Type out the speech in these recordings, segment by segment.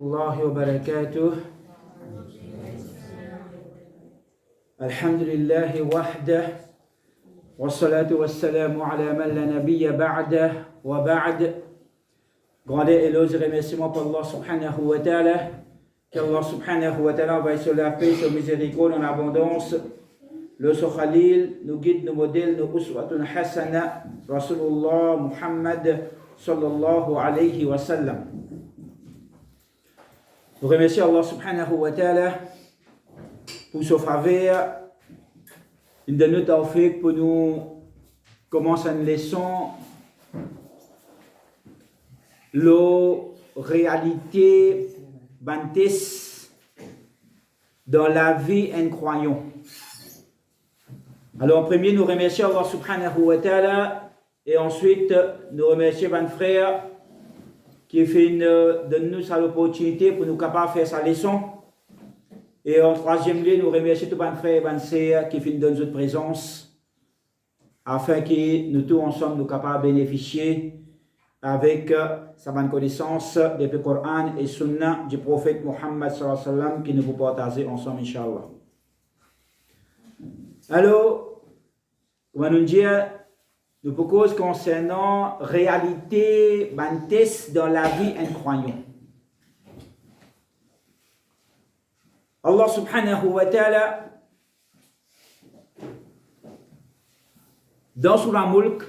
الله وبركاته. الحمد لله وحده والصلاة والسلام على من لا نبي بعده وبعد. Grandeur, éloge et remerciements pour Allah subhanahu wa ta'ala. Qu'Allah subhanahu wa ta'ala envoie sur la paix, sur miséricorde en abondance. Le Khalil, nos guides, nos modèles, nos uswatun hasana, Rasulullah Muhammad sallallahu alayhi wa sallam. Nous remercions Allah subhanahu wa ta'ala pour ce faveur. Une de nos tawfiq pour nous commencer une leçon. La réalité bantis dans la vie d'un croyant. Alors en premier, nous remercions Allah subhanahu wa ta'ala et ensuite nous remercions mon frère qui fait donne-nous l'opportunité pour nous capables de faire sa leçon. Et en troisième lieu, nous remercions tous mes frères et mes sœurs qui viennent donner notre présence afin que nous tous ensemble nous capables de bénéficier avec sa bonne connaissance du Coran et Sunna du prophète Muhammad sallallahu alayhi wa sallam qui nous vous partager ensemble, Inch'Allah. Alors, on va nous dire, nous proposons concernant réalité bantes dans la vie d'un croyant. Allah subhanahu wa ta'ala, dans Surah Mulk,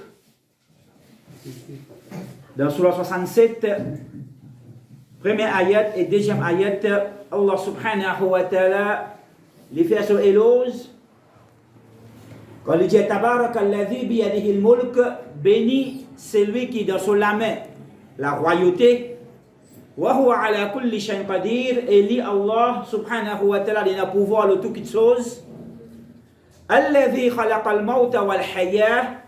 dans Surah 67, première ayat et deuxième ayat, Allah subhanahu wa ta'ala, les fait son éloge. Quand il dit Tabarak alladhi biyadihi al-mulk, béni celui qui dans la main la royauté, wa huwa ala kulli shay'in qadir, et lui Allah subhanahu wa ta'ala il a pouvoir de toutes choses. Alladhi khalaqa al-mawta wal hayah,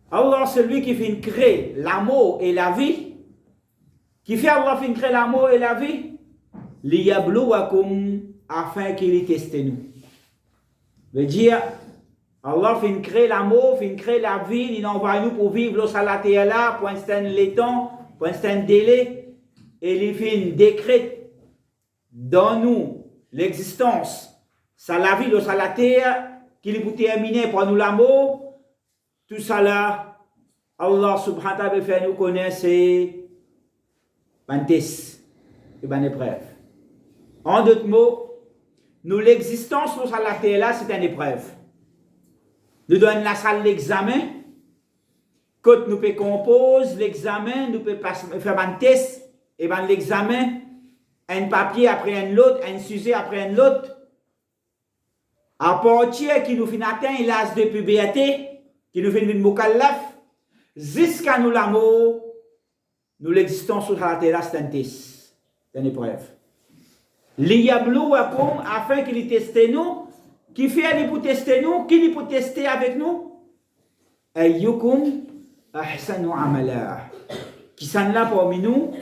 Allah celui qui fait créer la mort et la vie, qui fait Allah fait créer la mort et la vie, liyabluwakum, afin qu'il teste nous. Veut dire Allah fait créer l'amour, fait créer la vie, il envoie nous pour vivre sur la terre là, pour un certain temps, pour un certain délai, et il fait un décret dans nous l'existence, ça la vie sur la terre, qu'il est terminé pour nous l'amour, tout ça là, Allah subhanahu wa ta'ala fait nous connaître ces bantes et ban épreuve. En d'autres mots, nous l'existence sur la terre là, c'est une épreuve. Nous donnons la salle l'examen. Quand nous pouvons composer l'examen, nous pouvons faire un test et l'examen, un papier après un autre, un sujet après un autre. À partir qui nous fait atteindre l'âge de puberté, qui nous fait une mukallaf, jusqu'à nous l'amour, nous l'existence sur la terre, c'est un test, c'est une épreuve. Liyabluwakum, afin qu'il teste nous. Qui fait pour tester nous? Qui pour tester avec nous? Ayyukum ahsanu amala. Qui sont là parmi nous,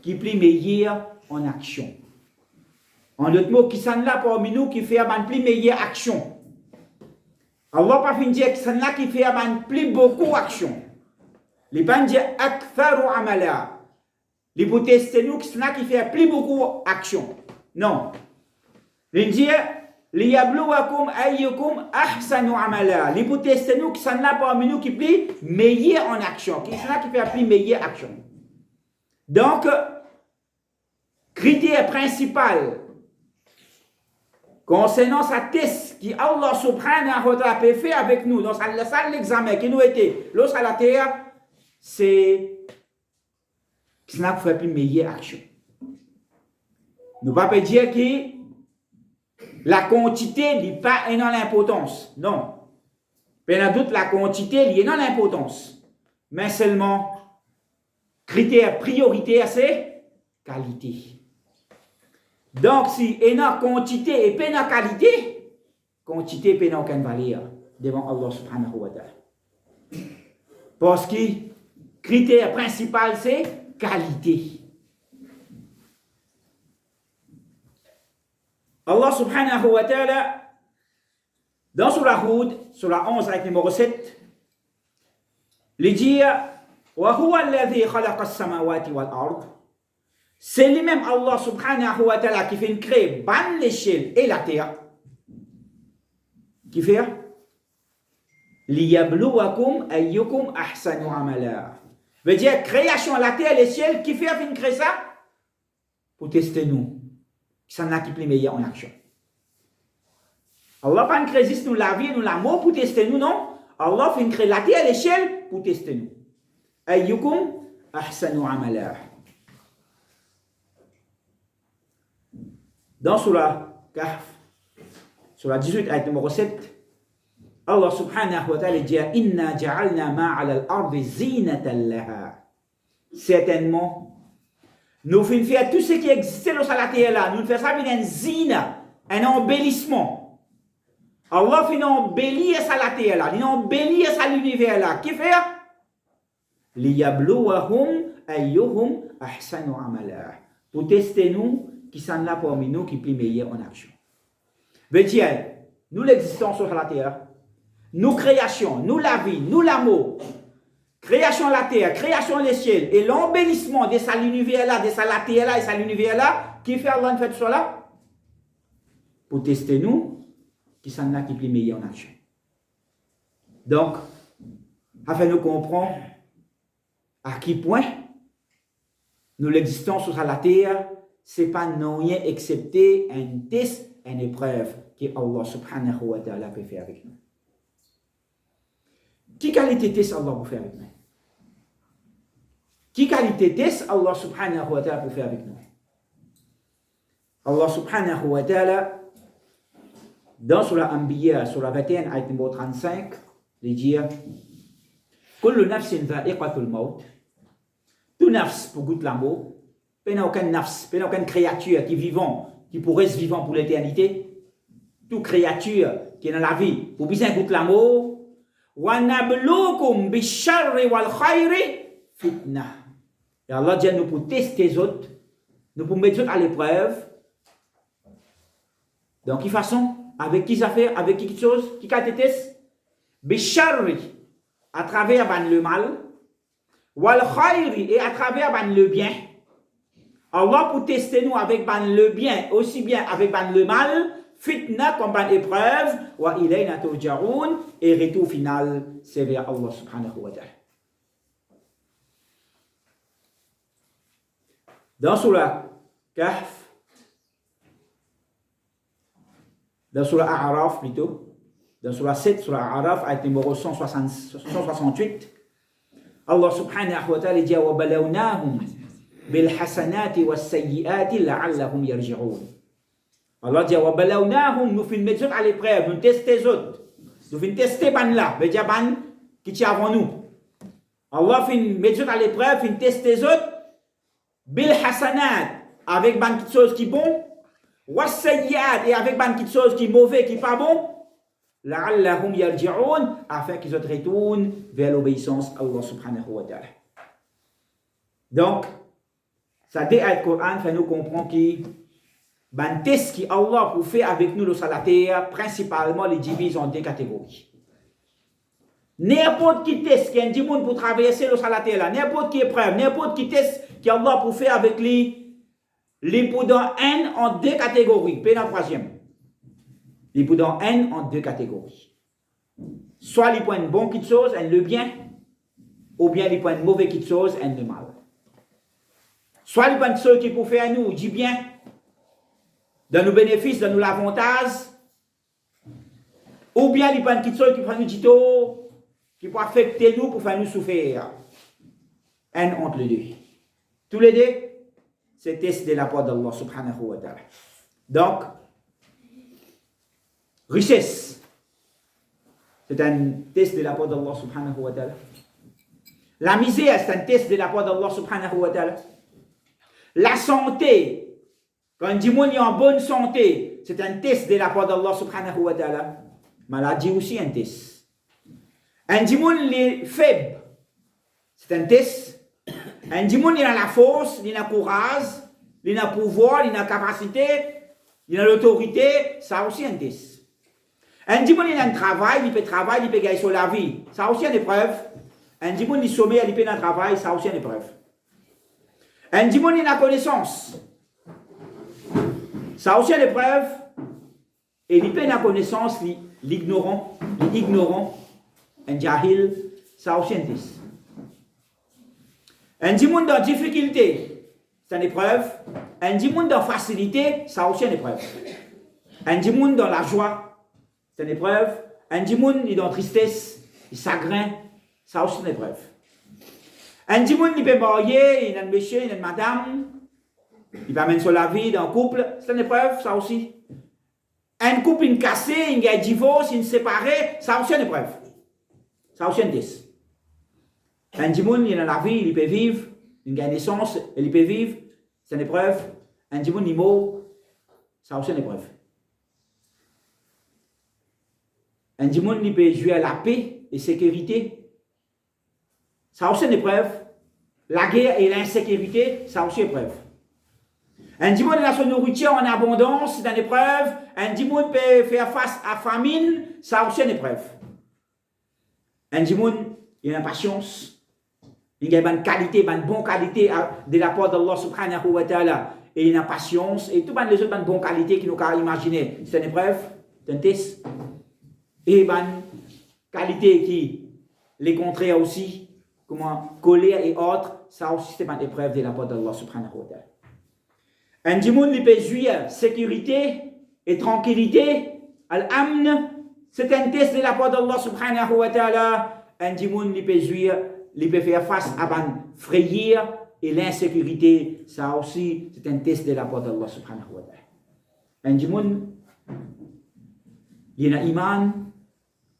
qui plus meilleur en action. En d'autres mots, qui sont là parmi nous, qui fait une plus meilleure action. Allah pas fin dire qui sont là qui fait une plus beaucoup action. Les pas dire aktharu amala. Les pour tester nous, qui sont là qui fait plus beaucoup action. Non. Les dire liyabluwakum ayyukum ahsanu amala. Les pour tester nous qui sont là parmi nous qui plus meilleur en action, qui sont là qui fait plus meilleure action. Donc, critère principal concernant sa test qui Allah subhanahu wa ta'ala peut faire avec nous dans la salle d'examen qui nous était lorsqu'à la terre, c'est qui sont là qui fait plus meilleure action. Nous ne pouvons pas dire que la quantité n'est pas dans l'importance. Non. Bien doute, la quantité est dans l'importance. Mais seulement, critère prioritaire, c'est qualité. Donc, si il y a quantité et pas dans qualité, quantité n'a aucune valeur devant Allah subhanahu wa ta'ala. Parce que le critère principal, c'est qualité. Allah subhanahu wa ta'ala, dans Surah Hud, Surah 11, avec numéro 7, il dit وهو الذي خلق السماوات والأرض C'est lui-même Allah subhanahu wa ta'ala qui fait créer ban l'échelle et la terre. Qui fait liyabluwakum ayyukum ahsanu amala. Veut dire création la terre et les ciels qui fait créer ça pour tester nous. Ça n'a qui plus meilleur en action. Allah pas créé juste nous la vie, nous l'amour pour tester nous, non. Allah fait créer la terre et les ciels pour tester nous. Ayyukum ahsanu amala. Dans Surah Kahf, Surah 18, ayat numéro 7, Allah subhanahu wa ta'ala dit Inna ja'alna ma'ala al-ardi zinatan laha. Certainement, nous faisons faire tout ce qui existait sur la terre là. Nous faisons ça avec un zina, un embellissement. Allah fait embellir ça la terre là, il embellir ça l'univers là. Qui fait liyabluwahum ayyuhum ahsanu amala. Pour tester nous, qui sont là parmi nous, qui sont meilleurs en action. Veut dire, nous l'existence sur la terre, nous création, nous la vie, nous l'amour, création de la terre, création des ciels, et l'embellissement de ça l'univers là, de ça la terre là, et ça l'univers là, qui fait Allah fait tout cela? Pour tester nous, qui sont là, qui sont meilleurs en action. Donc, afin de nous comprendre à quel point nous l'existence sur la terre, c'est pas rien excepté un test, une épreuve que Allah subhanahu wa ta'ala peut faire avec nous. Qui qualité test Allah peut faire avec nous? Qui qualité test Allah subhanahu wa ta'ala peut faire avec nous? Allah subhanahu wa ta'ala, dans Surah Anbiya, Surah 21, ayat numéro 35, il dit Kullu nafsin dha'iqatul maut. Tout nafs pour goûter la mort. Il n'y a aucun nafs, il n'y a aucune créature qui est vivant, qui pourrait être vivant pour l'éternité. Toute créature qui est dans la vie, pour bien goûter la mort. Wa nabluukum bish-sharri wal khayri fitna. Et Allah dit nous pour tester les autres, nous pour mettre les autres à l'épreuve. Donc, quelle façon? Avec qui ça fait? Avec qui chose? Qui qu'a test? Bish-sharri, à travers le mal. Wal khayri, et à travers le bien. Allah pour tester nous avec le bien, aussi bien avec le mal, fitna comme épreuve, wa ilayna turja'un, et retour final, c'est vers Allah subhanahu wa ta'ala. Dans Surah Kahf, dans Surah A'raf plutôt, dans Surah 7, Surah A'raf, ayat numéro 168, Allah subhanahu wa ta'ala dit wa balawnahum bil hasanati was sayyiati la'allahum yarji'un. Allah dit wa balawnahum, nous fin mettre à l'épreuve, nous tester les autres. Nous fin tester ban là, veut dire ban qui tient avant nous. Allah fin mettre à l'épreuve, fin tester les autres bil hasanat, avec ban qui chose qui bon, was sayyiat, et avec ban qui chose qui mauvais, qui pas bon. La'allahum yarji'un, afin qu'ils se retournent vers l'obéissance à Allah subhanahu wa ta'ala. Donc, ça dit à Coran fait nous comprendre que ben test qui Allah pour faire avec nous sur la terre, principalement les divise en deux catégories. N'importe qui test qui a un monde pour traverser le salaté là, n'importe qui épreuve, n'importe qui test qui Allah pour faire avec lui, les poudres N en deux catégories, puis la troisième. Les poudres N en deux catégories. Soit les points de bon qui chose, et le bien, ou bien les points de mauvais qui chose, et le mal. Soit les points de ceux qui pour faire nous du bien, dans nos bénéfices, dans nos avantages, ou bien les points de ceux qui font nous du tort, qui peuvent affecter nous pour faire nous souffrir. Un entre les deux. Tous les deux, c'est test de la part d'Allah subhanahu wa ta'ala. Donc, richesse, c'est un test de la part d'Allah subhanahu wa ta'ala. La misère, c'est un test de la part d'Allah subhanahu wa ta'ala. La santé, quand on dit qu'on est en bonne santé, c'est un test de la part d'Allah subhanahu wa ta'ala. Maladie aussi un test. Un dit qu'on est faible, c'est un test. Un dit qu'on est dans la force, il a le courage, il a le pouvoir, il a la capacité, il a l'autorité, ça aussi un test. Un dit qu'on est dans le travail, il peut travailler, il peut gagner sur la vie, ça aussi une épreuve. Un dit qu'on est sommeil, il peut dans le travail, ça aussi une épreuve. Un dimon, il a connaissance. Ça aussi, l'épreuve. Et il peut la connaissance, l'ignorant, un jahil, ça aussi, un test. Un dimon dans difficulté, c'est une épreuve. Un dimon dans facilité, ça aussi, une épreuve. Un dimon dans la joie, c'est une épreuve. Un dimon dans tristesse, il chagrin, ça aussi, une épreuve. Un dimon, il peut marier, il a un monsieur, il a une madame, il va mener sur la vie d'un couple, c'est une épreuve, ça aussi. Un couple, il cassé, il a un divorce, il séparé, ça aussi une épreuve. Ça aussi un test. Un dimon, il a la vie, il peut vivre, il a une naissance, il peut vivre, c'est une épreuve. Un dimon, il meurt, ça aussi une épreuve. Un dimon, il peut jouer à la paix et sécurité, ça aussi une épreuve. La guerre et l'insécurité, ça aussi une épreuve. Un dimon a son nourriture en abondance, c'est une épreuve. Un dimon peut faire face à la famine, ça aussi une épreuve. Un dimon, il a une patience, il a une qualité, une bonne qualité de la part d'Allah subhanahu wa ta'ala. Et il a une patience, et toutes les autres bonnes qualités qu'il nous a imaginées. C'est une épreuve, c'est un test. Et une qualité qui, les contraires aussi, comment colère et autres, ça aussi c'est une épreuve de la part d'Allah subhanahu wa ta'ala. Un dimon qui peut jouir sécurité et tranquillité, al-amn, c'est un test de la part d'Allah subhanahu wa ta'ala. Un dimon qui peut jouir, qui peut faire face à la frayeur et l'insécurité, ça aussi c'est un test de la part d'Allah subhanahu wa ta'ala. Un dimon, il y a un iman,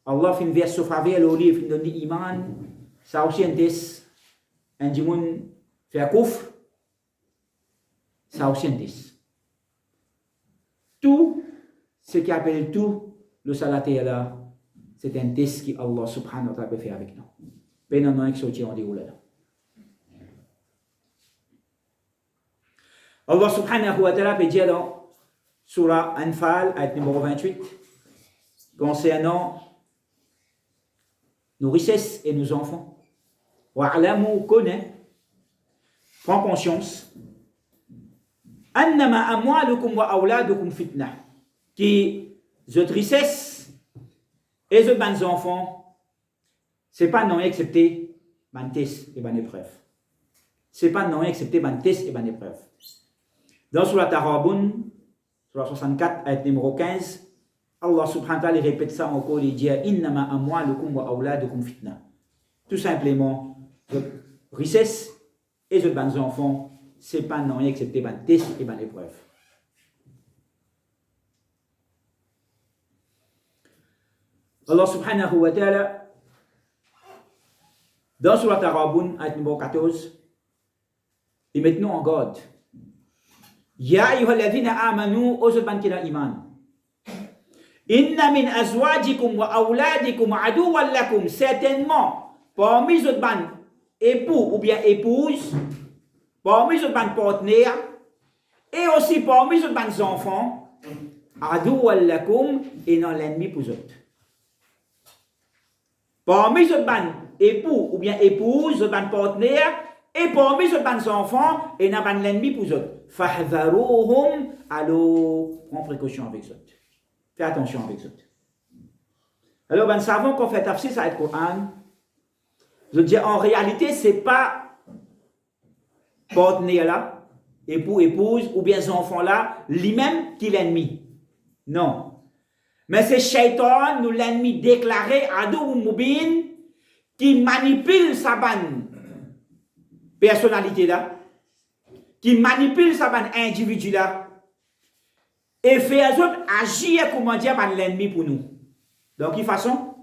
Allah fait une version faveur, le livre, il donne l'iman, ça aussi un test. Un dimon fait un kufr, ça aussi un test. Tout ce qui appelle tout le salat et Allah, c'est un test que Allah subhanahu wa ta'ala peut faire avec nous. Ben non, qui sortir en déroule là. Allah subhanahu wa ta'ala peut dire dans Surah Anfal, ayat numéro 28, concernant nos richesses et nos enfants. Wa'alamu connaît, prends conscience, annama amwalukum wa awladukum fitna, qui votre richesse et votre enfants, c'est pas non accepté ban test et ban épreuve. C'est pas non accepté ban test et ban épreuve. Dans Surah Tarabun, Surah 64, ayat numéro 15, Allah subhanahu wa ta'ala répète ça encore, il dit innama amwalukum wa awladukum fitna. Tout simplement, votre richesse et votre enfants, c'est pas non accepté ban test et ban épreuve. Allah subhanahu wa ta'ala, dans Surah Tarabun, ayat numéro 14, il met nous en garde. Ya ayyuhalladhina amanu, aux ban qui ont iman. Inna min azwajikum wa awladikum aduwwan lakum, certainement, parmi les ban époux ou bien épouses, parmi les ban partenaires, et aussi parmi les ban enfants, aduwwan lakum, et non l'ennemi pour eux. Parmi les ban époux ou bien épouses, les ban partenaires, et parmi les ban enfants, et non l'ennemi pour eux. Fahdharuhum, alors, prends précaution avec eux. Fais attention avec eux. Alors, nous savons qu'on fait tafsir ça avec le Coran. Je dis, en réalité, ce n'est pas partenaire là, époux, épouse, ou bien enfant là, lui-même qui est l'ennemi. Non. Mais c'est Shaitan, nous l'ennemi déclaré, Adou Moubin, qui manipule sa bonne personnalité là, qui manipule sa bonne individu là, et fait les autres agir comment dire par l'ennemi pour nous. Donc, quelle façon?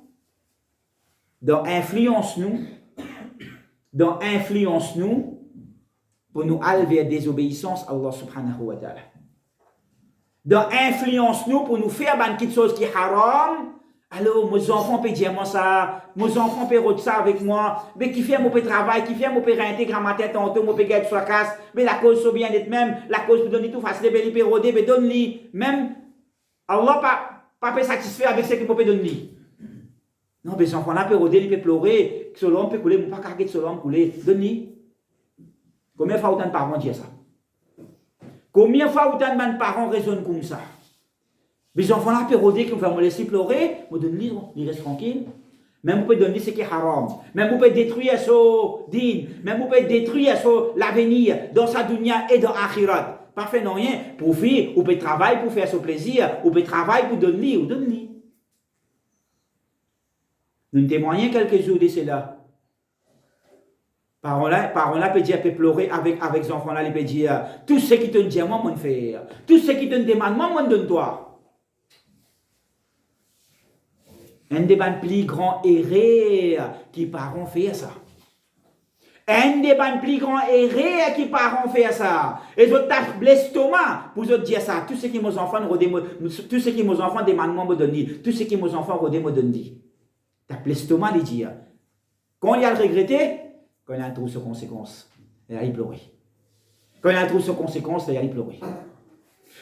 Donc, influence-nous pour nous aller vers désobéissance à Allah subhanahu wa ta'ala. Donc, influence-nous pour nous faire quelque chose qui est haram. Alors, mes enfants peuvent dire moi ça, mes enfants peuvent rendre ça avec moi, mais qui fait mon travail, qui fait mon réintégrer ma tête tantôt, mon gagner sur la casse, mais la cause soit bien d'être même, la cause peut donner tout facile, mais il peut roder, mais donne-lui, même, Allah pas peut satisfaire avec ce qu'il peut donner. Non, mais les enfants là peuvent roder, ils peuvent pleurer, que l'homme peut couler, mais pas carguer de l'homme couler, donne-lui. Combien de fois autant de parents disent ça? Combien de fois autant de parents raisonnent comme ça? Les enfants là, pérodés, qui vont me laisser pleurer, me donnent livre, ils restent tranquilles. Même vous pouvez donner ce qui est haram. Même vous pouvez détruire son din. Même vous pouvez détruire son l'avenir dans sa dunya et dans l'akhirat. Pas fait non rien. Pour faire, vous pouvez travailler pour faire son plaisir. Vous pouvez travailler pour donner, ou donner. Nous témoignons quelques jours de cela. Parents-là peut dire, peut pleurer avec les enfants-là, ils peuvent dire, tout ce qui te dit, moi, je faire. Tout ce qui te demande, moi, je donne toi. Un des plus grands erreurs qui parents faire ça. Un des plus grands erreurs qui parents faire ça. Et je tape l'estomac pour dire ça. Tout ce qui mes enfants demandent, moi, me donne. Tout ce qui mes enfants me donne. Tape l'estomac de dire. Quand il y a le regretté, quand il y a un trou sur conséquence, il y a pleurer. Quand il y a un trou sur conséquence, il y a pleurer.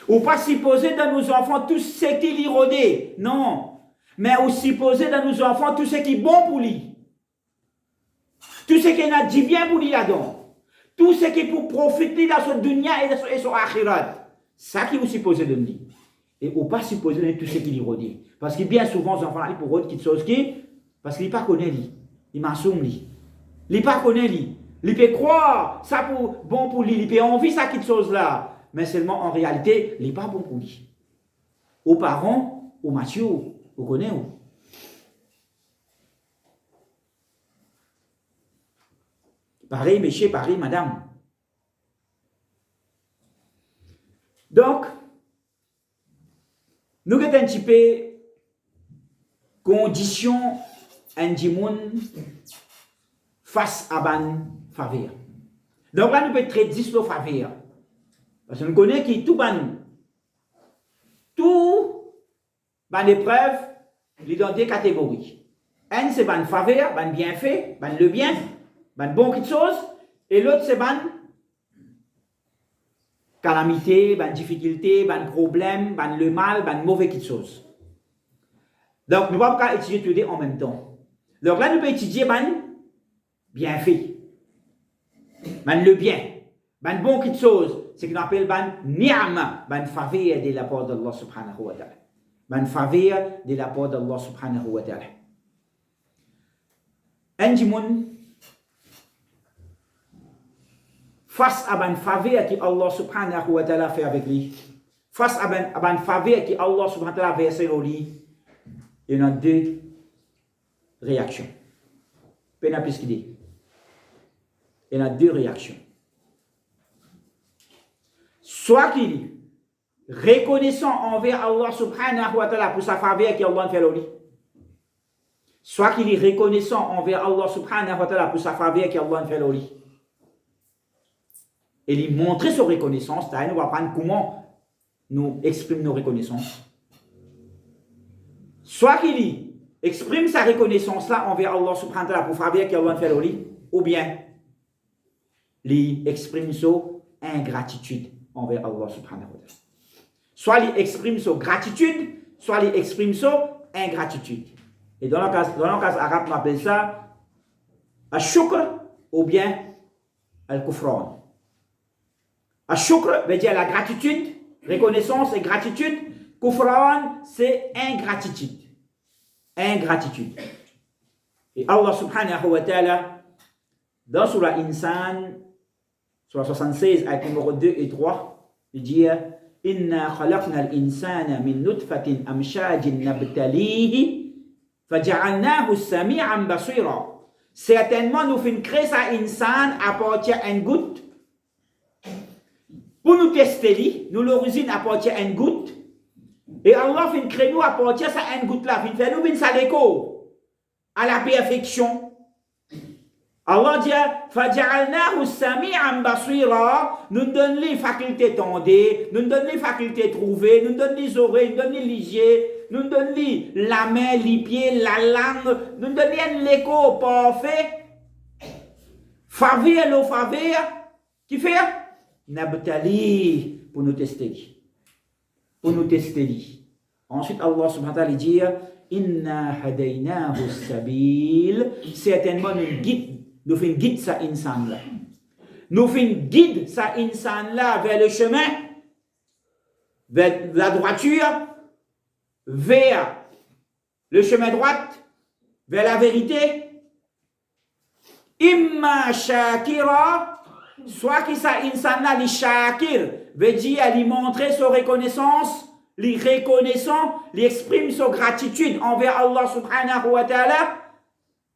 Ou pas supposer dans nos enfants tout ce qui l'irrodé. Non. Mais aussi poser dans nos enfants tout ce qui est bon pour lui. Tout ce qui a dit bien pour lui là-dedans. Tout ce qui est pour profiter de son dunya et son akhirat. Ça qui vous suppose de lui. Et ou pas supposer de tout ce qui lui redit. Parce que bien souvent, les enfants, ils pour autre chose qui, parce qu'ils ne connaissent pas lui. Ils m'assument lui. Ils ne connaissent pas lui. Ils peuvent croire ça pour bon pour lui. Ils peuvent envie ça quelque chose là. Mais seulement en réalité, il n'est pas bon pour lui. Aux parents, aux Mathieu, vous connaissez où? Pareil, monsieur, pareil, madame. Donc, nous avons un petit peu condition indimoun face à ban faveur. Donc là, nous pouvons traiter 10 le faveur. Parce que nous connaissons qui tout épreuve, il dans deux catégories. Un, c'est ban faveur, ban bienfait, ban le bien, ban bon quelque chose. Et l'autre, c'est ban calamité, ban difficulté, ban problème, ban le mal, ban mauvais quelque chose. Donc, nous ne pouvons pas étudier tous les deux en même temps. Donc là, nous pouvons étudier ban bienfait, ban le bien, ban bon quelque chose. C'est ce qu'on appelle ban ni'ama, ban faveur de la part d'Allah subhanahu wa ta'ala. Ban faveur de la part d'Allah subhanahu wa ta'ala. Andimoun, face à ban faveur que Allah subhanahu wa ta'ala fait avec lui, face à ban faveur que Allah subhanahu wa ta'ala versé au lui, il y en a deux réactions. Peine à plus qu'il dit. Il y en a deux réactions. Soit qu'il est reconnaissant envers Allah subhanahu wa ta'ala pour sa faveur qu'Allah fait au lui. Soit qu'il est reconnaissant envers Allah subhanahu wa ta'ala pour sa faveur qu'Allah fait au lui. Et lui montrer sa reconnaissance, c'est-à-dire nous va apprendre comment nous exprimons nos reconnaissances. Soit qu'il exprime sa reconnaissance là envers Allah subhanahu wa ta'ala pour faveur qu'Allah fait au lui, ou bien il exprime sa ingratitude envers Allah subhanahu wa ta'ala. Soit il exprime sa gratitude, soit il exprime sa ingratitude. Et dans le cas arabe, on appelle ça al-shukr ou bien al-kufran. Al-shukr veut dire la gratitude, reconnaissance et gratitude. Kufran, c'est ingratitude. Ingratitude. Et Allah subhanahu wa ta'ala, dans Surah Insan, Surah 76, ayat numéro 2 et 3, il dit Inna khalaqna al-insana min nutfatin amshajin nabtalihi faja'alnahu sami'an basira. Certainement, nous faisons créer ça insan à partir d'une goutte. Pour nous tester, nous l'origine à partir d'une goutte. Et Allah fait créer nous à partir de cette goutte là. Il fait nous une saléco à la perfection. Allah dit Faja'alnahu sami'an basira. Nous donne les facultés tendées, nous donne les facultés trouvées, nous donne les oreilles, nous donne les yeux, nous donne la main, les pieds, la langue, nous donne l'écho parfait. Faveur qui fait Nabtali pour nous tester. Pour nous tester. Ensuite, Allah subhanahu wa ta'ala dit Inna hadaynahu sabil. Certainement, nous faisons guide ça ensemble. nous fin guide ça insan là vers le chemin, vers la droiture, vers le chemin droit, vers la vérité. Imma shakira, soit qui ça insan là, li shakir, veut dire lui montrer sa reconnaissance, lui reconnaissant, lui exprime sa gratitude envers Allah subhanahu wa ta'ala.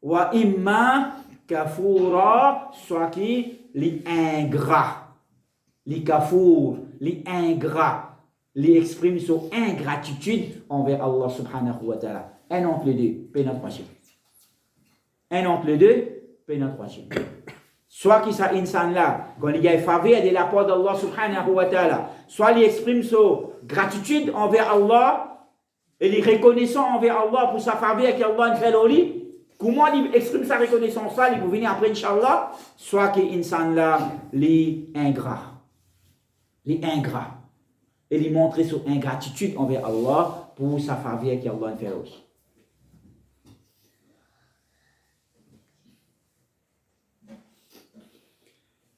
Wa imma kafura, soit qui li ingrat, li kafour, li ingrat, li exprime son ingratitude envers Allah subhanahu wa ta'ala. Un entre les deux, pénétration. Un entre les deux, pénétration. Soit qui ça insan là, quand il y a faveur de la part d'Allah subhanahu wa ta'ala, soit il exprime son gratitude envers Allah et il est reconnaissant envers Allah pour sa faveur qu'Allah fait au lit. Comment il exprime sa reconnaissance là, il peut venir après Inch'Allah, soit que insan là, les ingrats. Les ingrats. Et lui montrer son ingratitude envers Allah pour sa faveur qu'Allah fait aussi.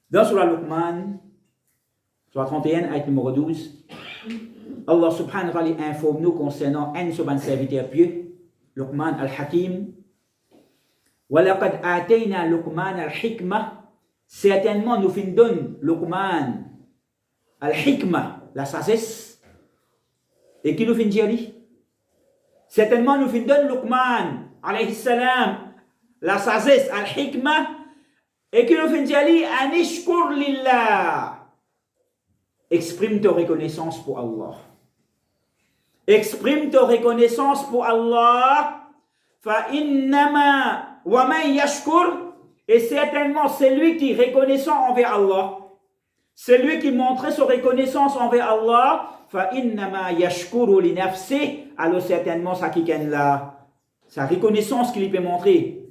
Dans Surah Luqman, Surah 31, ayat numéro 12, Allah subhanahu wa ta'ala informe nous concernant un de serviteur pieux, Luqman al-Hakim. وَلَقَدْ آتَيْنَا لُقْمَانَ الْحِكْمَةِ, certainement nous fin donne Luqman al-Hikmah, la sagesse. Et qui nous fin dire lui? Certainement nous fin donne Luqman alayhi salam la sagesse al-Hikmah. Et qui nous fin dire lui? Anishkur lillah. Exprime ta reconnaissance pour Allah. Exprime ta reconnaissance pour Allah. Fa innama wa man yashkur, et certainement c'est lui qui est reconnaissant envers Allah. C'est lui qui montre sa reconnaissance envers Allah. Fa innama yashkuru li nafsi, alors certainement ça qui est là, sa reconnaissance qu'il peut montrer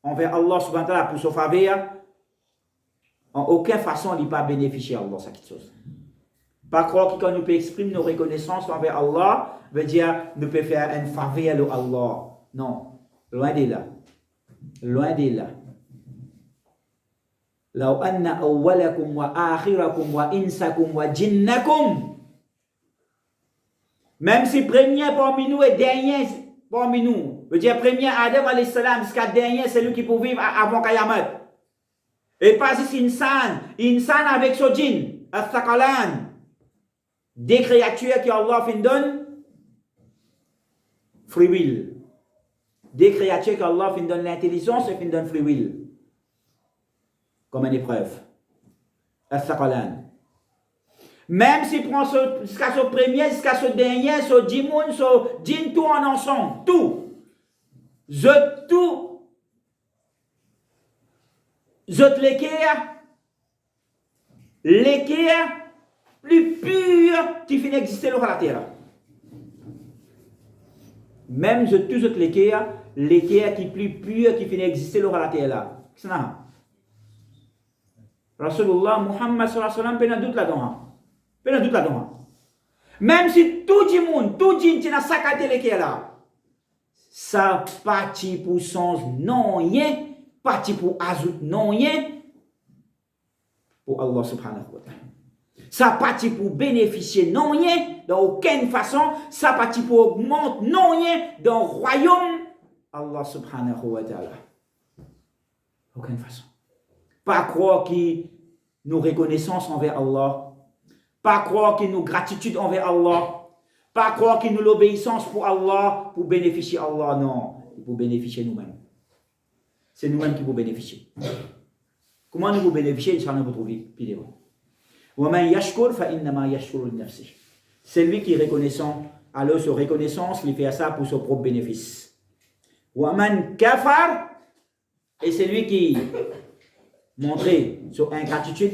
envers Allah subhanahu wa ta'ala pour sa faveur, en aucune façon il ne peut pas bénéficier à Allah ça qui chose. Pas croire que quand nous peut exprimer nos reconnaissances envers Allah, veut dire nous peut faire une faveur à Allah. Non, loin de là. Loin de là. لو أن أولكم وآخركم وإنسكم وجنكم, même si premier parmi nous et dernier parmi nous, veut dire premier Adam alayhi salam jusqu'à dernier, c'est lui qui peut vivre avant Qayamat. Et pas ici insan avec son djinn, al-thaqalan, des créatures que Allah fin donne free will. Des créatures qu'Allah fin donne l'intelligence et fin donne free will. Comme une épreuve. Al-thaqalan. Même s'il prend jusqu'à ce premier, jusqu'à ce dernier, ce djimoun, ce djinn, tout en ensemble, tout. Tout. L'équerre plus pur qui finit d'exister sur la terre. Même tout l'équerre qui est plus pur qui finit d'exister sur la terre là. C'est ça. Rasulullah Muhammad sallallahu alayhi wa sallam peine doute là-dedans. Même si tout le monde, tout djinn qui n'a saccagé l'équerre là, ça parti pour sens non rien, parti pour azout non rien, pour Allah subhanahu wa ta'ala. Ça parti pour bénéficier non rien, dans aucune façon, ça parti pour augmenter non rien dans le royaume Allah subhanahu wa ta'ala. Aucune façon. Pas croire que nous reconnaissance envers Allah, pas croire que nous gratitude envers Allah, pas croire que nous l'obéissance pour Allah, pour bénéficier Allah, non, pour bénéficier nous-mêmes. C'est nous-mêmes qui vous bénéficier. Comment nous vous bénéficier, Inch'Allah, vous trouvez vidéo. وَمَنْ يَشْكُرْ فَإِنَّمَا يَشْكُرُ لِنَفْسِهِ. C'est lui qui est reconnaissant, alors sa reconnaissance, il fait ça pour son propre bénéfice. وَمَنْ كَفَرْ, et c'est lui qui montre son ingratitude,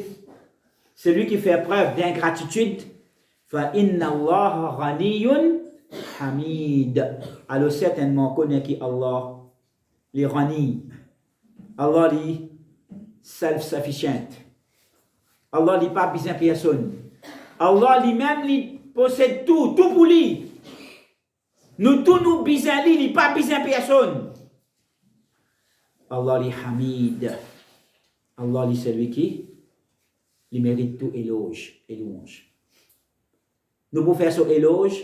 c'est lui qui fait preuve d'ingratitude. فَإِنَّ اللَّهَ غَنِيٌّ حَمِيدٌ, alors certainement connaît qui Allah, les Ghani. Allah est self-sufficient. Allah n'est pas besoin de personne. Allah lui-même lui possède tout pour lui. Nous tous nous besoin lui, il n'est pas besoin de personne. Allah est Hamid. Allah est celui qui il mérite tout éloge et louange. Nous pouvons faire ce éloge,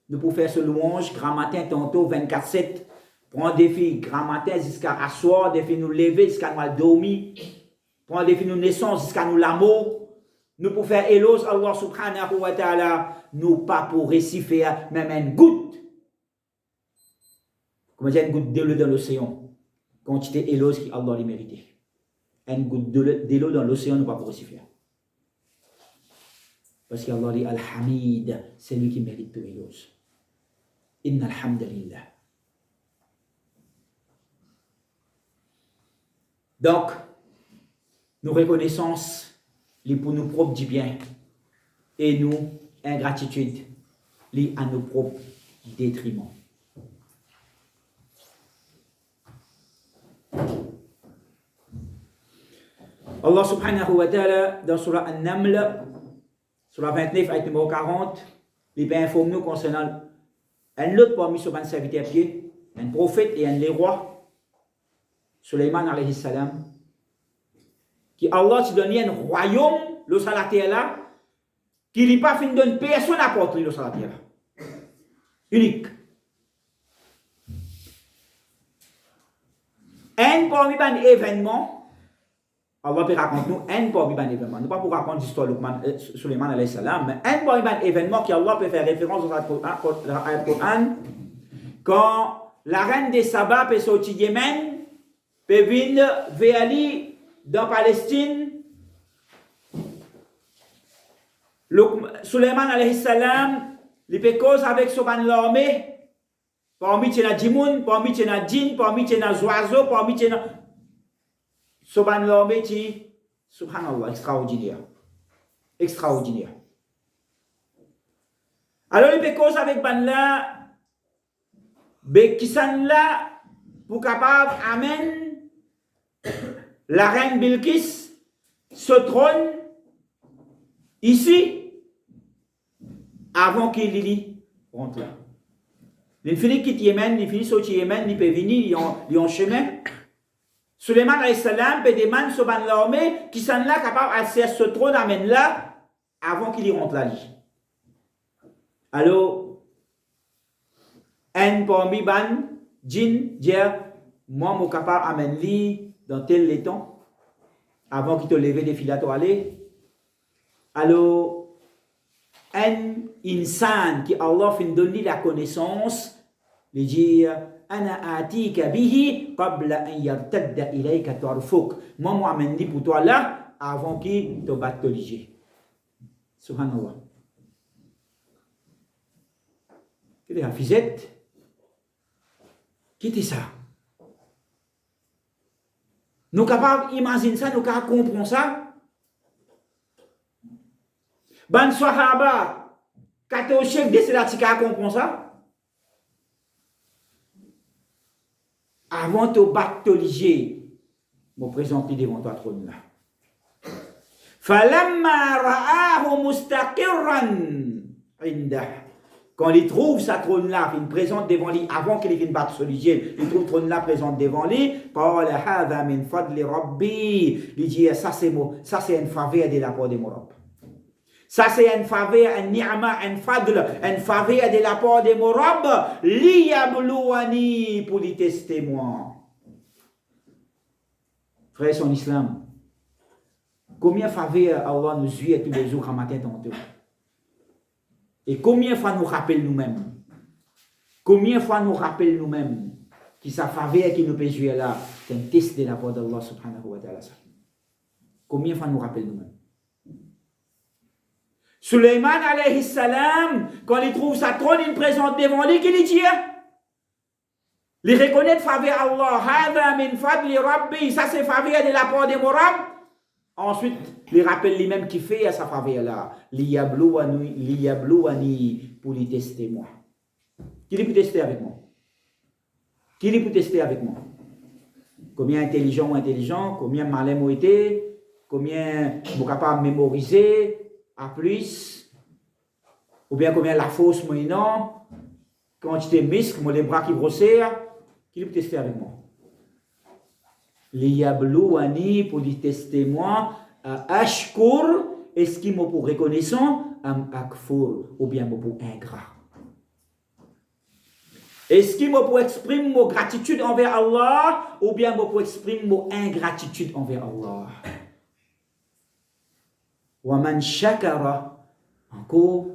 nous pouvons faire ce louange, grand matin, tantôt, 24/7, prendre des filles, grand matin, jusqu'à asseoir, des filles nous lever, jusqu'à nous dormir, prendre des filles nous naissance, jusqu'à nous l'amour. Nous pouvons faire éloge, Allah subhanahu wa ta'ala, nous pas pour réciter même une goutte. Comment dire, une goutte d'eau dans l'océan. Quantité éloge qui Allah lui mérite. Une goutte d'eau dans l'océan, nous pas pour réciter. Parce qu'Allah dit Al-Hamid, c'est lui qui mérite tout éloge. Inna alhamdulillah. Donc, nos reconnaissances, les pour nous propres du bien, et nous, ingratitude, les à nos propres détriments. Allah subhanahu wa ta'ala, dans Surah An-Naml, Surah 29, ayat numéro 40, il informe nous concernant un autre parmi ses serviteurs pieds, un prophète et un les rois, Suleiman alayhi salam, qui Allah te donne un royaume, le salataire là, qui n'est pas fin de personne à porter le salataire là. Unique. Un parmi les événements, Allah peut raconter nous un parmi les événements. Nous ne pas pour raconter l'histoire de Suleiman alayhi salam, mais un parmi les événements qui Allah peut faire référence dans le Coran, quand la reine des Saba peut sortir du Yémen, peut venir vers Ali dans Palestine. Suleiman alayhi salam, il peut cause avec son armée. Parmi les djimoun, parmi les djinn, parmi les oiseaux, parmi les soban l'armée qui, subhanallah, extraordinaire. Extraordinaire. Alors, il peut cause avec Banla, qui sont là pour capable amen la reine Bilkis se trône ici avant qu'il rentre là. Il finit quitte Yémen, il finit sortir Yémen, il peut venir, il en chemin. Suleiman alayhi salam peut demander sur l'armée qui sont là capable de se trône amène là avant qu'il y rentre là. Alors, un parmi ban djinn dit moi mon capable amène li dans tel les temps avant qu'il te lève des filets à aller. Alors, un insan qui Allah fin donne la connaissance, lui dit ana atika bihi qabla an yartadda ilayka tarfuk. Moi amène li pour toi là avant qu'il te batte colliger. Subhanallah. Quelle est la fisette? Qui était ça? Nous sommes capables d'imaginer ça, nous sommes capables de comprendre ça. Ban Sahaba, quand tu es au chef de cela, tu peux comprendre ça. Avant de battre je me présente devant toi trône là. Falamma ra'ahu mustaqirran indah. Quand il trouve sa trône là, il présente devant lui, avant qu'il vienne battre ce ligier, il trouve trône là présente devant lui. Qala hadha min fadli rabbi. Il dit ça c'est une faveur de la part de mon Rabb. Ça c'est une faveur, un ni'ma, un fadl, une faveur de la part de mon Rabb. Liyabluwani, pour les tester moi. Frère, son islam. Combien de faveurs Allah nous suit tous les jours à matin tantôt? Et combien de fois nous rappelle nous-mêmes? Combien de fois nous rappelle nous-mêmes que sa faveur qui nous peut jouer là, c'est un test de la part d'Allah subhanahu wa ta'ala. Combien de fois nous rappelle nous-mêmes? Suleiman alayhi salam, quand il trouve sa trône, il présente devant lui, qu'il dit, il reconnaît faveur Allah, hada min fadli rabbi, ça c'est faveur de la part de mon Rabb. Ensuite, il rappelle lui-même qui fait à sa faveur là, liyabluwani, pour lui tester moi. Qui est pour tester avec moi? Qui est pour tester avec moi? Combien intelligent ou intelligent, combien malin ou été, combien vous capable de mémoriser, à plus, ou bien combien la fausse moi non, quantité muscle, moi les bras qui grossèrent, qui est pour tester avec moi? Liyabluwani, pour lui tester moi, ashkur, est-ce qu'il m'a pour reconnaissant, am akfur, ou bien m'a pour ingrat. Est-ce qu'il m'a pour exprimer mon gratitude envers Allah, ou bien m'a pour exprimer mon ingratitude envers Allah. Wa man shakara, encore,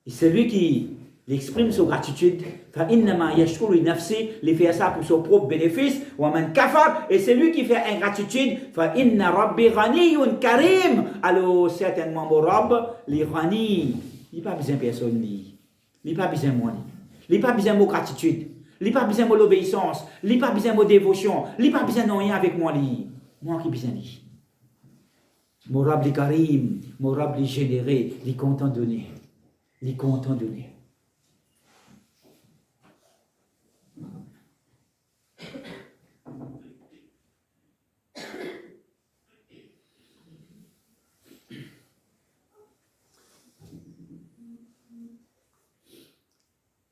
et celui qui exprime sa gratitude, fa innama yashkuru li nafsi, il fait ça pour son propre bénéfice. Wa man kafar, et celui qui fait ingratitude, fa inna rabbi ghaniyyun karim, alors certainement mon Rabb, les ghani, il n'a pas besoin de personne, il n'a pas besoin de moi, il n'a pas besoin de mon gratitude, il n'a pas besoin de l'obéissance, il n'a pas besoin de mon dévotion, il n'a pas besoin de rien avec moi, moi qui besoin de lui. Mon Rabb, les karim, mon Rabb, les généré, les content donner, les content donner.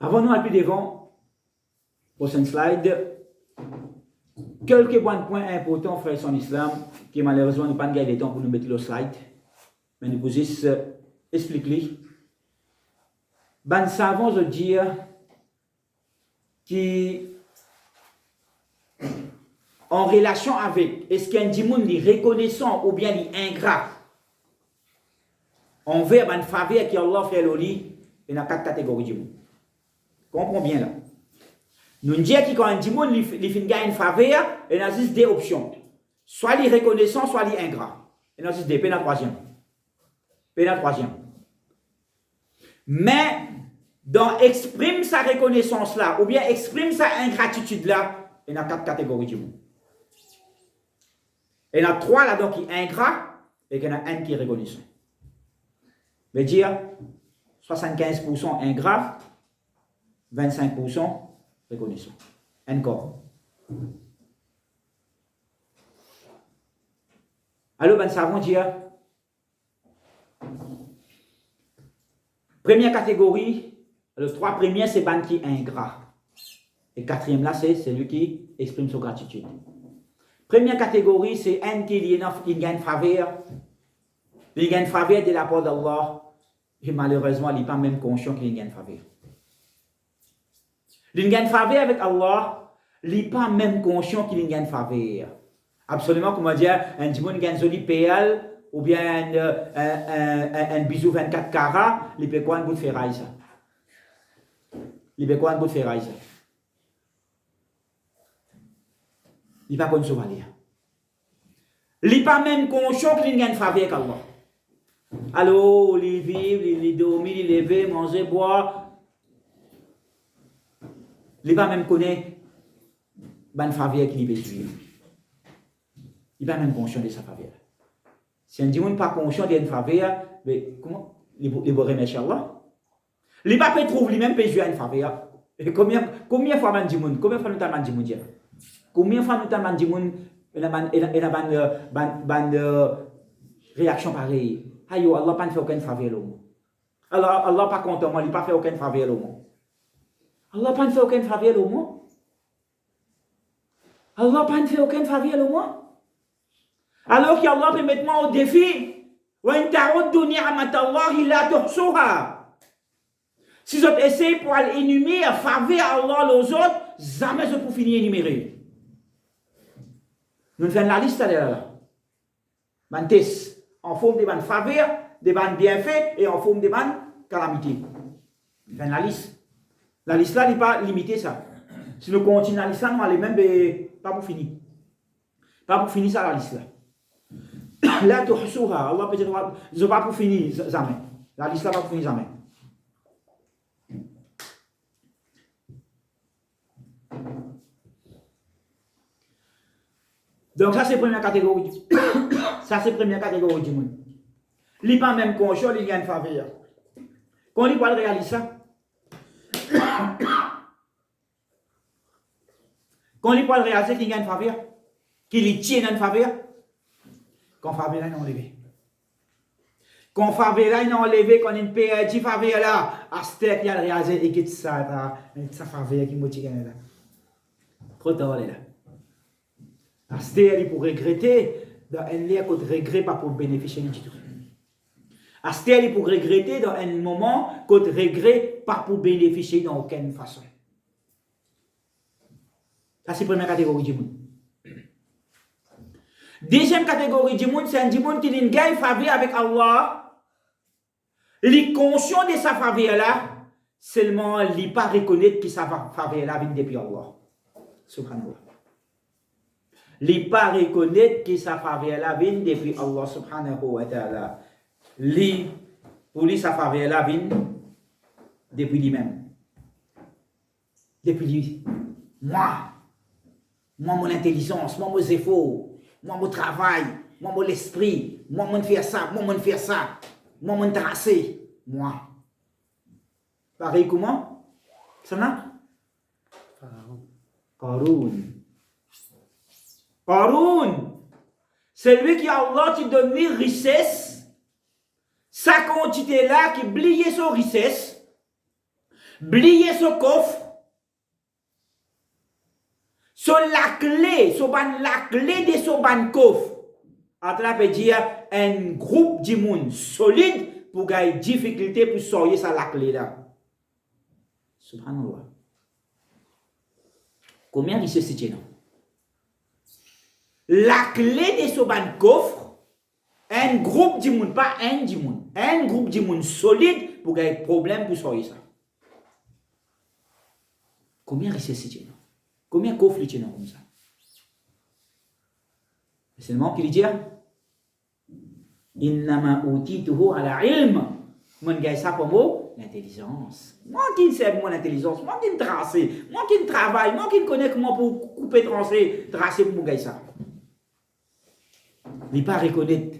Avant nous aller plus devant, prochaine slide, quelques points importants, frères en islam, qui malheureusement nous pas gagné le temps pour nous mettre le slide, mais nous pouvons juste expliquer. Ben savons dire qui en relation avec, est-ce qu'un dimoun est reconnaissant ou bien il est ingrat envers une faveur qui Allah fait le lit, il y a 4 catégories de dimoun. Comprends bien là. Nous disons que quand un dimoun il fait une faveur, il y a juste 2 options. Soit il est reconnaissant, soit il est ingrat. Il y a juste 2, puis la troisième. Mais, dans exprime sa reconnaissance là, ou bien exprime sa ingratitude là, il y a 4 catégories de dimoun. Il y en a 3 là donc qui est ingrat, et il y en a un qui est reconnaissant. Mais dire 75% ingrat, 25% reconnaissant. Encore. Alors, ben savons dire première catégorie, les 3 premiers c'est ben qui est ingrat. Et 4e là c'est celui qui exprime sa gratitude. Première catégorie c'est un qui gagne faveur. Il gagne faveur de la part d'Allah. Et malheureusement, il n'est pas même conscient qu'il gagne faveur. Il gagne faveur avec Allah, il n'est pas même conscient qu'il gagne faveur. Absolument, comment dire, un dimanche gagne joli PL, ou bien un bisou 24 carats, il peut quoi un bout de ferraille ça? Il peut quoi un bout de ferraille ça? Il n'est pas connu valeur. Il n'est pas même conscient qu'il gagne faveur avec Allah. Alors, il vit, il dormit, il lever, manger, boire. Il ne va même connaître une faveur qu'il peut suivre. Il va même conscient de sa faveur. Si un dimanche n'est pas conscient d'une faveur, mais comment il va remercier Allah? Il ne va pas trouver lui-même peut jouer une faveur. Et combien de fois un dimanche? Combien de fois nous avons dit combien de fois nous avons dit il a une réaction pareille? Ayo, Allah n'a pas fait aucune faveur au monde. Allah n'a pas content, il n'a pas fait aucune faveur au monde. Allah n'a pas fait aucune faveur au monde. Allah n'a pas fait aucune faveur au monde. Alors qu'Allah peut mettre moi au défi. Si vous essayez pour énumérer faveur à Allah aux autres, jamais je peux finir énumérer. Nous faisons la liste là. En forme de faveur, de bienfaits et en forme de calamité. Nous faisons la liste. La liste là n'est pas limitée ça. Si nous continuons la liste là, nous allons même pas pour finir. Pas pour finir ça la liste là. Là, tu as Allah peut dire, je ne vais pas pour finir jamais. La liste là va pour finir jamais. Donc ça c'est la première catégorie. Ça c'est la première catégorie du monde. Il n'est pas même conscient, il y a une faveur. Quand il va réaliser ça, quand il va réaliser qu'il y a une faveur, qu'il tient une faveur, quand faveur là est enlevé. Quand faveur là est enlevé, quand il perd une faveur là, à ce qu'il a réalisé et qu'il ça, sa faveur qui motive là. Trop tard là. À ce qu'il pour regretter, il y a un regret pas pour bénéficier du tout. Astel est pour regretter dans un moment qu'on regrette pas pour bénéficier dans aucune façon. Ça, c'est la première catégorie du monde. Deuxième catégorie du monde, c'est un monde qui a une gagne faveur avec Allah. Il est conscient de sa faveur là, seulement il n'est pas reconnaître que sa faveur là vient depuis Allah. Subhanallah. Il n'est pas reconnaître que sa faveur là vient depuis Allah subhanahu wa ta'ala. Pour lui, sa faveur là vient depuis lui-même. Depuis lui. Moi, mon intelligence, moi, mon efforts, moi, mon travail, moi, mon esprit, moi, mon faire ça, moi, mon faire ça, moi, mon tracé, moi. Pareil comment? Ça n'a? Qaroun. Celui qui a Allah qui donne une richesse, sa quantité là, qui blie son richesse, blie son coffre, sur la clé de son ban coffre. Cela veut dire un groupe de monde solide pour gagner difficulté pour sortir ça la clé là. Subhanallah. Combien de richesse c'est non? La clé de son ban coffre, un groupe de monde, pas un de monde, un groupe de monde solide pour gagner problème pour sortir ça. Combien de richesse c'est non? Combien de coffres il y a comme ça? C'est le moment qu'il dit Innama utituhu ala ilm. Mon gars, ça pour moi, l'intelligence. Moi qui sais mon intelligence, moi qui trace, moi qui travaille, moi qui connais comment pour couper, tracer pour mon gars ça. Il n'est pas reconnaître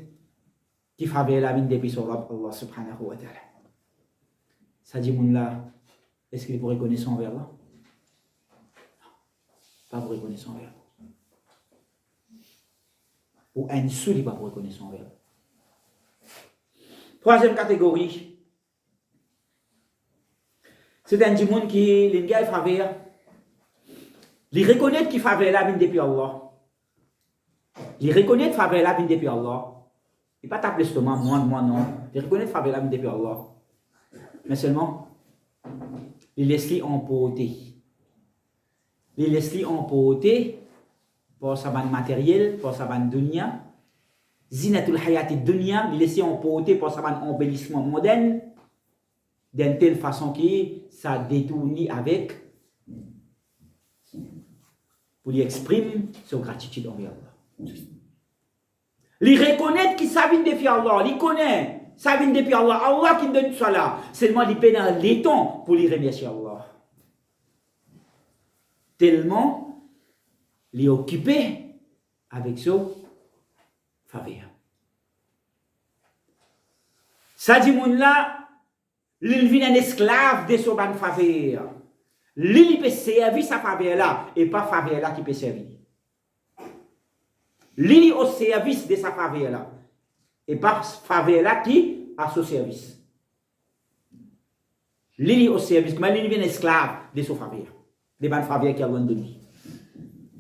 qu'il fait la vie depuis son Allah subhanahu wa ta'ala. Ça dit mon là, est-ce qu'il est pour reconnaître son envers là? Pas pour reconnaître son envers. Ou un seul, il n'est pas pour reconnaître son envers. Troisième catégorie, c'est un monde qui les gars faveur. Il reconnaît qu'il faveur la vie depuis Allah. Il reconnaît qu'il faveur la vie depuis Allah. Il pas taper l'estomac, moi non. Il reconnaît qu'il faveur la vie depuis Allah. Mais seulement, il laisse emporter. Il laisse emporter pour sa bande matérielle, pour sa bande dunya. Zinatul hayati dunya, il laisse emporter pour sa bande embellissement moderne. D'une telle façon que ça détourne avec pour lui exprimer sa gratitude envers Allah. Il reconnaît qu'il s'avine depuis Allah, il connaît, ça vient depuis Allah, Allah qui donne ça là. Seulement il peine les temps pour lui remercier Allah. Tellement il est occupé avec son faveur. Ça dit mon là, il vient un esclave de son ban faveur. Il peut servir sa faveur là et pas faveur là qui peut servir. Il est au service de sa faveur là et pas faveur là qui a son service. Il est au service, mais il vient un esclave de son faveur, de ban faveur qui a loin de lui.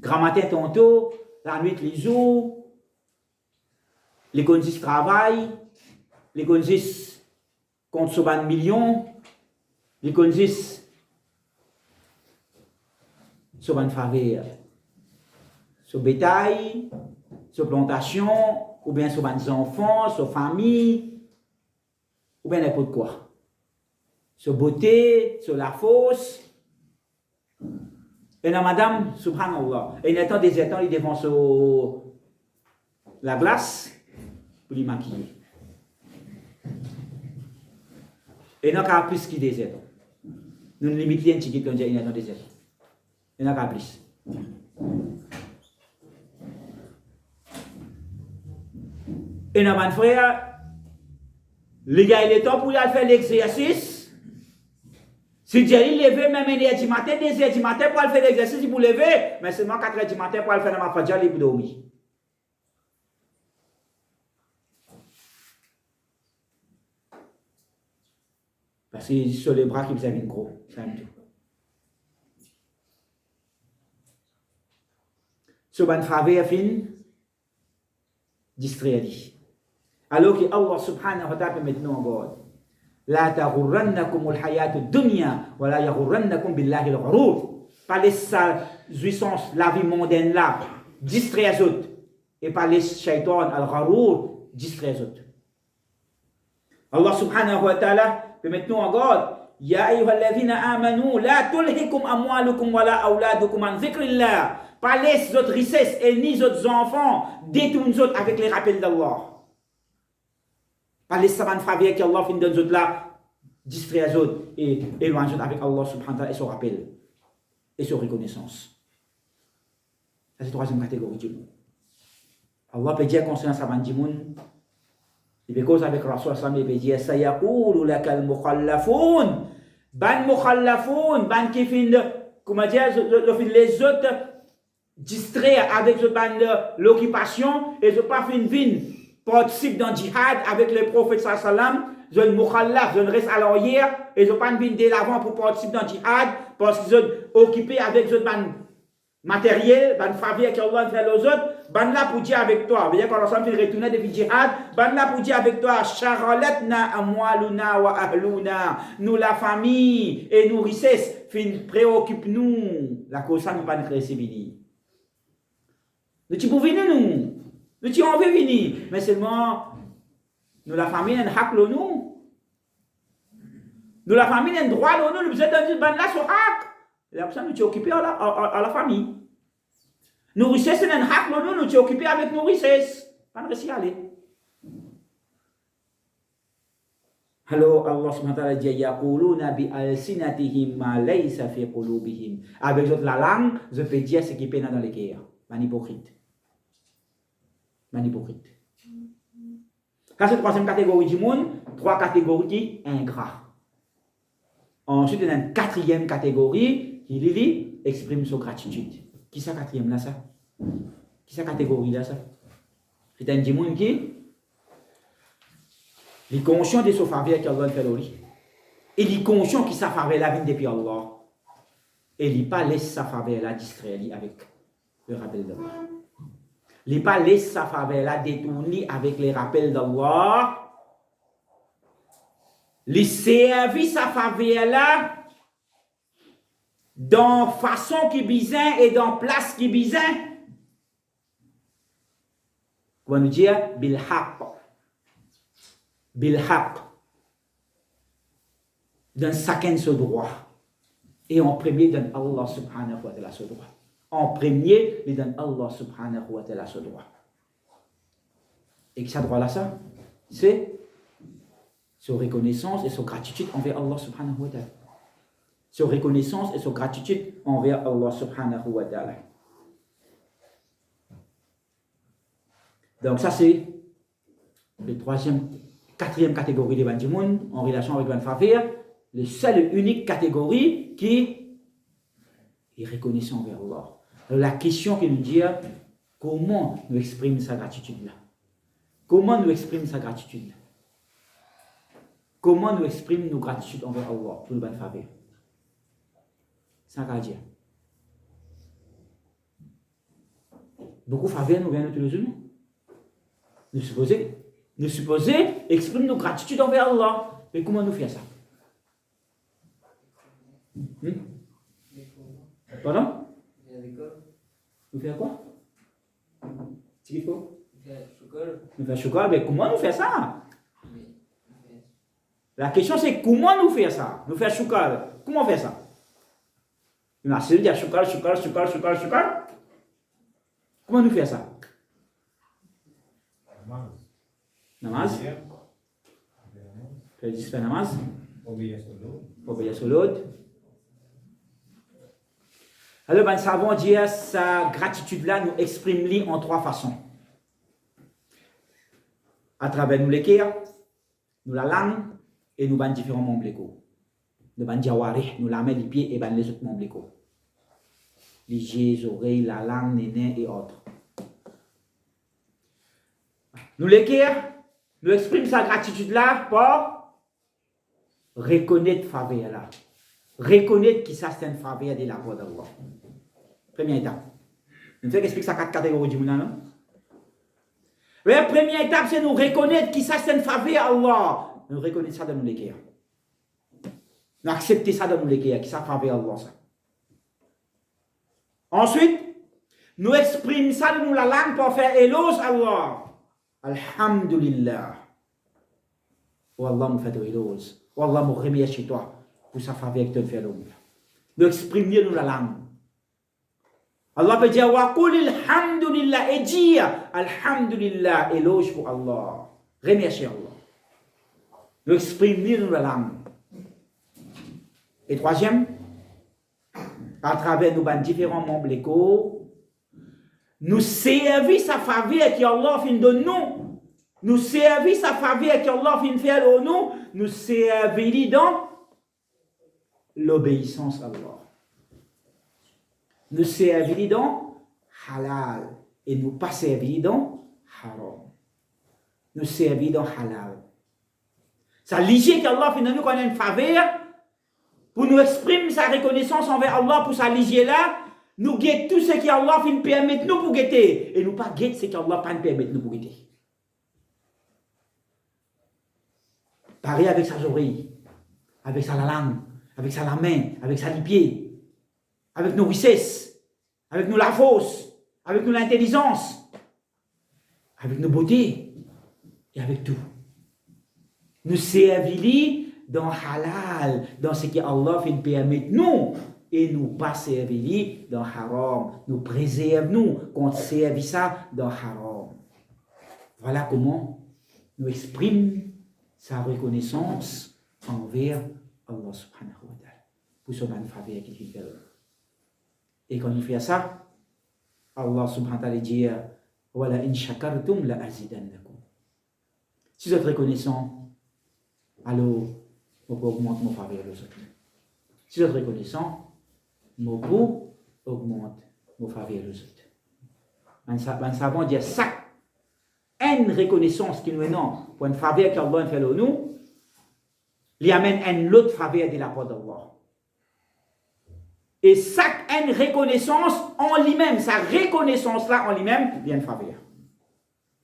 Grand matin tantôt, la nuit les jours, les conditions travail, les conditions contre ce ban million, les conditions sur ban faveur, sur bétail, sur plantation, ou bien sur ban enfants, sur famille, ou bien n'importe quoi. Sur beauté, sur la fosse. Et là, madame, subhanallah, et il des étangs, il devant sur la glace pour lui maquiller. Et non, qu'à plus qu'il des étangs. Nous ne limitons rien qui quand il y a des étangs. Et non, qu'à plus. Et non, mon frère, les gars, il est temps pour lui faire l'exercice. Si Dieu il levé même 1h du matin, 2h du matin pour aller faire l'exercice, il vous lever, mais seulement 4h du matin pour aller faire dans ma fadja, il vous dormir. Parce que sur les bras qui vous avez gros, ça me dit. Ce ban faveur fin, distraire. Alors que Allah subhanahu wa ta'ala peut mettre nous en garde. La taghurrannakum al-hayat ad-dunya wa la yaghurrannakum billahi al-ghurur. Pas les jouissances, la vie mondaine là, distraire les autres. Et pas les shaitan al-ghurur, distraire les autres. Allah subhanahu wa ta'ala peut mettre nous en garde. Ya ayyuhalladhina amanu la tulhikum amwalukum wa la auladukum an dhikrillah. Pas les autres richesses et ni les autres enfants détournent les autres avec les rappels d'Allah. Pas les savants faveurs qu'Allah fait dans les autres là, distraire les autres et éloigne les autres avec Allah subhanahu wa ta'ala et son rappel et son reconnaissance. Ça c'est la troisième catégorie du monde. Allah peut dire concernant savants du monde. Il peut causer avec Rasul sallam, il peut dire sayaqulu lakal mukhallafun. Ban mukhallafun, ban qui fin de, comment dire, les autres distraire avec l'occupation et je pas fin participe dans le djihad avec le prophète sallam, je ne mukhallaf, je ne reste à l'arrière et je pas venir de l'avant pour participer dans le djihad parce que je occupé avec ce matériel, ban faveur qu'Allah fait aux autres, ban là pour dire avec toi, veut dire quand on fait retourner depuis djihad, ban là pour dire avec toi, shaghalatna amwaluna wa ahluna, nous la famille et nous richesses, fin préoccupe nous, la cause ça nous pas nous recevoir. Nous t'y pouvons venir nous t'y on veut venir, mais seulement nous la famille n'a hak nous. Nous la famille n'a droit nous, nous besoin de ban là sur hak. Et après ça, nous sommes occupés à la famille. Nos richesses, nous sommes occupés avec nos richesses. Pas de récit aller. Alors, Allah subhanahu wa ta'ala dit yaquluna bi alsinatihim ma laysa fi qulubihim. Avec la langue, je peux dire ce qui est dans les cœurs. Man hypocrite. Man hypocrite. Ça, c'est la troisième catégorie du monde. Trois catégories qui ingrats. Ensuite, il y a une quatrième catégorie. Il exprime son gratitude. Qui est la quatrième là ça? Qui est la catégorie là ça? C'est un démon qui est conscient de son faveur qu'Allah fait lui. Et il est conscient que sa faveur là vient depuis Allah. Et il n'est pas laissé sa faveur là distraire avec le rappel d'Allah. Il n'est pas laissé sa faveur là détourner avec les rappels d'Allah. Il servit sa faveur là dans façon qui bizarre et dans place qui bizarre. On va nous dire bil haqq. Bil haqq. Dans chacun ce droit. Et en premier, dans Allah subhanahu wa ta'ala ce droit. En premier, il donne Allah subhanahu wa ta'ala ce droit. Et que ce droit là, ça, c'est sa reconnaissance et sa gratitude envers Allah subhanahu wa ta'ala. Sa reconnaissance et sa gratitude envers Allah subhanahu wa ta'ala. Donc ça c'est le quatrième catégorie des du monde en relation avec le faveur, le seul et unique catégorie qui est reconnaissant envers Allah. Alors la question qui nous dit, comment nous exprimer sa gratitude là? Comment nous exprimer sa gratitude là? Comment nous exprimer nos gratitudes envers Allah pour le bon faveur? Ça veut dire. Beaucoup de faveurs nous viennent tous les jours. Nous supposons exprimer nos gratitudes envers Allah. Mais comment nous faire ça? Pardon? Nous faire quoi? C'est qu'il faut? Nous faire shukr. Mais comment nous faire ça? La question c'est comment nous faire ça? Nous faire shukr. Comment faire ça? Nous allons dire shukr. Comment nous faire ça? Namaz. Faire 10 namaz. Obéir sur l'autre. Alors, nous savons dire sa gratitude-là nous exprime en trois façons. À travers nous les cœurs, nous la langue et nous ban différents membres légaux. Nous ban diawari, nous la main, les pieds et ban les autres membres légaux. Les yeux, les oreilles, la langue, les nez et autres. Nous les cœurs, nous exprimons sa gratitude-là par reconnaître faveur là. Reconnaître qui ça c'est une faveur de la voix d'Allah. Première étape. Nous faisons expliquer ça quatre catégories du monde, non? La première étape, c'est nous reconnaître qui ça, c'est une faveur Allah. Nous reconnaître ça dans nous l'équerre. Nous accepter ça dans nous l'équerre, qui ça faveur Allah. Ça. Ensuite, nous exprimons ça dans nous la langue pour faire éloge à Allah. Alhamdulillah. Oh Allah, nous fait éloge. Oh Allah, nous remercie toi pour sa faveur que tu fais l'homme. Nous exprimons nous la langue. Allah peut dire wa qul alhamdulillah et dire alhamdulillah, éloge pour Allah. Remercier Allah. Nous exprimons nous la langue. Et troisième, à travers nos différents membres légaux, nous servir sa faveur qui Allah fin de nous. Nous servir sa faveur qui Allah fin faire de nous. Nous servir dans l'obéissance à Allah. Nous servir dans halal et nous pas servir dans haram. Nous servir dans halal. Ça ligue qu'Allah fait nous connaît une faveur pour nous exprimer sa reconnaissance envers Allah pour sa ligue là. Nous guettons tout ce qu'Allah fait nous permettre nous pour guetter et nous pas guetter ce qu'Allah pas nous permettre nous pour guetter. Pareil avec sa oreille, avec sa langue, avec sa main, avec sa pied, avec nos richesses, avec nos la force, avec nos l'intelligence, avec nos beautés et avec tout. Nous servir dans halal, dans ce que Allah fait nous permettre nous, et nous pas servir dans haram. Nous préserve nous contre servir ça dans haram. Voilà comment nous exprimons sa reconnaissance envers Allah subhanahu wa ta'ala pour son faveur qu'il fait. Et quand nous faisons ça, Allah subhanahu wa ta'ala dit wala in shakartum la azidannakum. Si vous êtes reconnaissant, alors on peut augmenter nos faveurs aux autres. Si vous êtes reconnaissant, on peut augmenter nos faveurs aux autres. Un savant dit ça. Une reconnaissance qui nous est non pour une faveur qu'Allah fait à nous, il amène une autre faveur de la part d'Allah. Et chaque une reconnaissance en lui-même, sa reconnaissance là en lui-même, vient une faveur.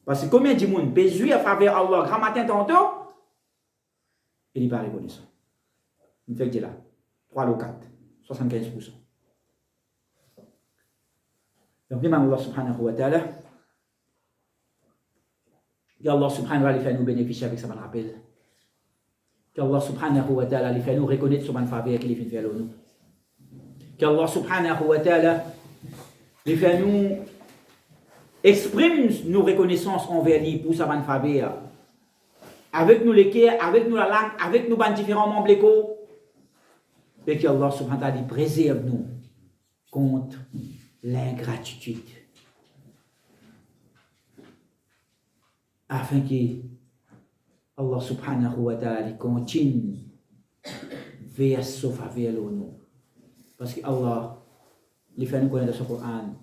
Parce que combien de monde besoin de faveur Allah grand matin tantôt, il n'est pas reconnaissant. Il fait que là, 3 ou 4, 75%. Donc, demande Allah subhanahu wa ta'ala. qu'Allah subhanahu wa ta'ala fait nous bénéficier avec ça, je me rappelle. Qu'Allah subhanahu wa ta'ala fait nous reconnaître sur une faveur qu'il fait faire nous. Qu'Allah subhanahu wa ta'ala fait nous exprime nos reconnaissances envers lui pour sa bonne faveur. Avec nous les cœurs, avec nous la langue, avec nous les différents membres légaux. Et qu'Allah subhanahu wa ta'ala préserve nous contre l'ingratitude. Afin que Allah subhanahu wa ta'ala continue vers sa faveur nous. Parce que Allah, il fait nous connaître dans ce Coran.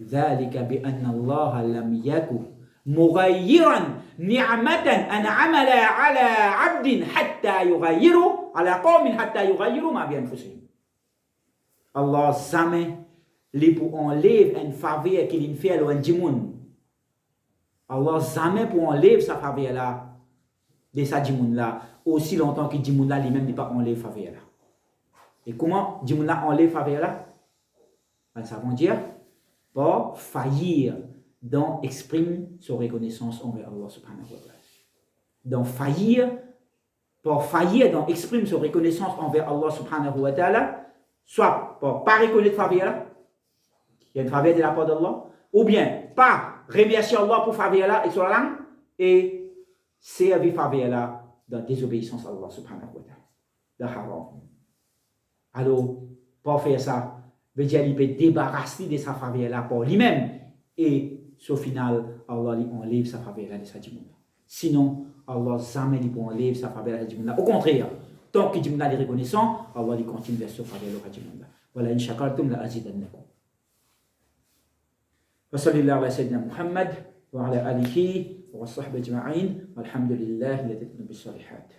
ذلك بأن الله لم يكن مغيرا نعمة أنعمها على عبد حتى يغيروا على قوم حتى يغيروا ما بأنفسهم. Allah jamais les pour enlever une faveur qu'il fait à l'un. Allah jamais pour enlever sa faveur là de sa djimoun là aussi longtemps que djimoun là lui-même n'est pas enlevé faveur là. Et comment djimoun là enlève faveur là? Ben, ça veut dire pour faillir dans exprimer sa reconnaissance envers Allah subhanahu wa ta'ala. Dans faillir, pour faillir dans exprimer sa reconnaissance envers Allah subhanahu wa ta'ala, soit pour pas reconnaître faveur là, il y a une faveur de la part d'Allah, ou bien pas remercier Allah pour faveur là et sur la langue, et servir faveur là dans désobéissance à Allah subhanahu wa ta'ala, dans haram. Alors, pour faire ça, veut dire qu'il peut débarrasser de sa faveur là pour lui-même et au final Allah lui enlève sa faveur là de sa djimouna. Sinon Allah jamais lui enlève sa faveur là de sa djimouna. Au contraire, tant que djimouna est reconnaissant, Allah lui continue vers sa faveur là de sa djimouna. Voilà, in shakartum la azidannakum. Wa sallallahu ala sayyidina Muhammad wa ala alihi wa sahbihi ajma'in. Walhamdulillahi alladhi bi salihat.